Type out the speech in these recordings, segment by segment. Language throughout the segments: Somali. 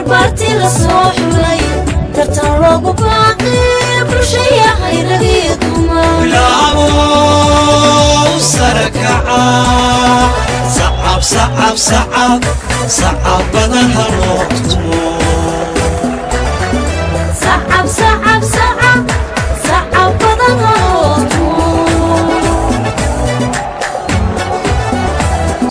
barbaartii la soo xulay tartan loogu baaqay bulshaya khayradii dumar bilaabo sarakaca sacab sacab sacab sacab badan halooqtumo sacab sacab sacab sacab badan halooqtumo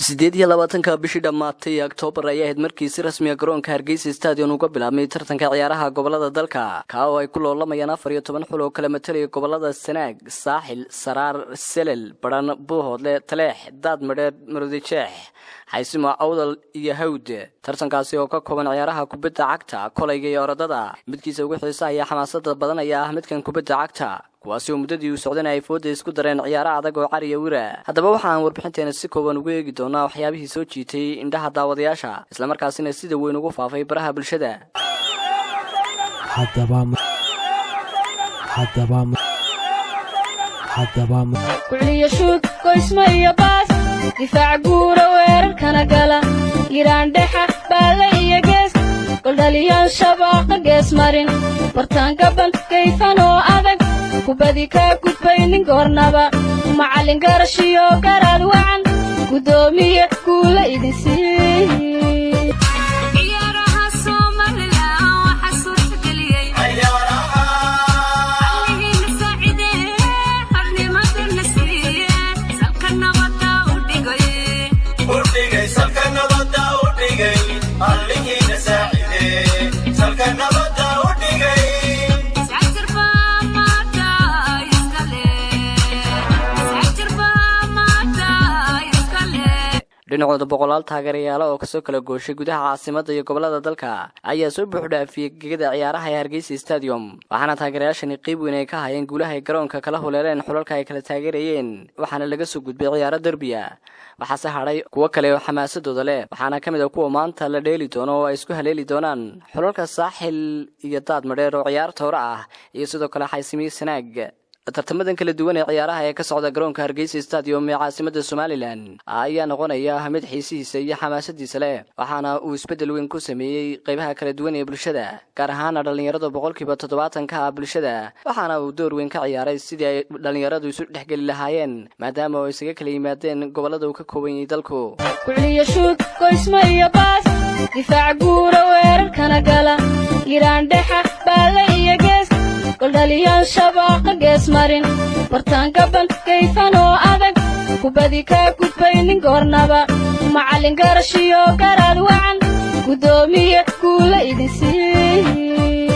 28 bishii dhamaatay October ayaa ahayd markii si rasmi ah garoonka Hargeysa Stadium uga bilaabmay tartanka ciyaaraha gobolada dalka ka oo ay ku loolamayaan 14 xul oo kala matalaya gobolada Sanaag, Saaxil, Saraar, Selel, Baran, Buuhoodle, Taleex, Daadmadheer, Maroodijeex, Xaysimo, Awdal iyo Hawd. Tartankaasi oo ka kooban ciyaaraha kubadda cagta, kolayga iyo orodada. Midkiisa ugu xiisaha iyo xamaasadda badan ayaa ah midkan kubadda cagta. kuwaasi oo muddadii uu socday ay fooda isku dareen ciyaaraha adag oo cariya wira. Haddaba waxaan warbixinteena si kooban ugu eegi doonaa waxyaabihii soo jiitay indhaha daawadayaasha, isla markaasina sida weyn ugu faafay baraha bulshada. kuliya shoot qoysma iyo baas difaac guura weerarkana gala iraan dhexa baala iyo gees goldhaliyaan shabaaqa gees marin bartaanka bandkayfan oo adag kubadii kaa gudbaynin goornaba macallin garashiyo garaad wacan gudoomiye guula idin sii ciyaaraha Somaliland waxa suurtageliyay ciyaaraha allihiin saacidee xarnimada nasiye salka nabada u dhigay salka nabada u dhigay allihiin saacidee salka nabada u dhigay dhinacooda boqolaal taageerayaal oo kasoo kala gooshay gudaha caasimadda iyo gobolada dalka ayaa soo buuxdhaafiyay gegada ciyaaraha ee Hargeysa Stadium waxaana taageerayaashani qayb weyn ay ka hayeen guulaha ay garoonka kala huleeleen xulalka ay kala taageerayeen waxaana laga soo gudbay ciyaaro derbiya waxaase hadhay kuwa kale oo xamaasadooda leh waxaana kamid ah kuwa maanta la dheeli doono oo ay isku haleeli doonaan xulalka Saaxil iyo Daadmadheer oo ciyaar toora ah iyo sidoo kale Xaysimo Sanaag. tartamadan kala duwan ee ciyaaraha ee ka socda garoonka Hargeysa Stadium ee caasimadda Somaliland ayaa noqonaya mid xiisihiisa iyo xamaasadiisa leh waxaana uu isbedel weyn ku sameeyay qaybaha kala duwan ee bulshada gaar ahaan dhalinyarada 70% ka ah bulshada waxaana uu door weyn ka ciyaaray sidii ay dhalinyaradu isu dhexgali lahaayeen maadaama ay isaga kala yimaadeen gobolada uu ka kooban yahay dalku kuliya shoot qoysma iyo baas difaac guura weerarkana gala iraan dhexa baala iyo gees goldhaliyaan shabaaqa gees marin bartaanka bandkayfan oo adag kubadii kaa gudbaynin goornaba macallin garashiyo garaad wacan gudoomiye guula idin sii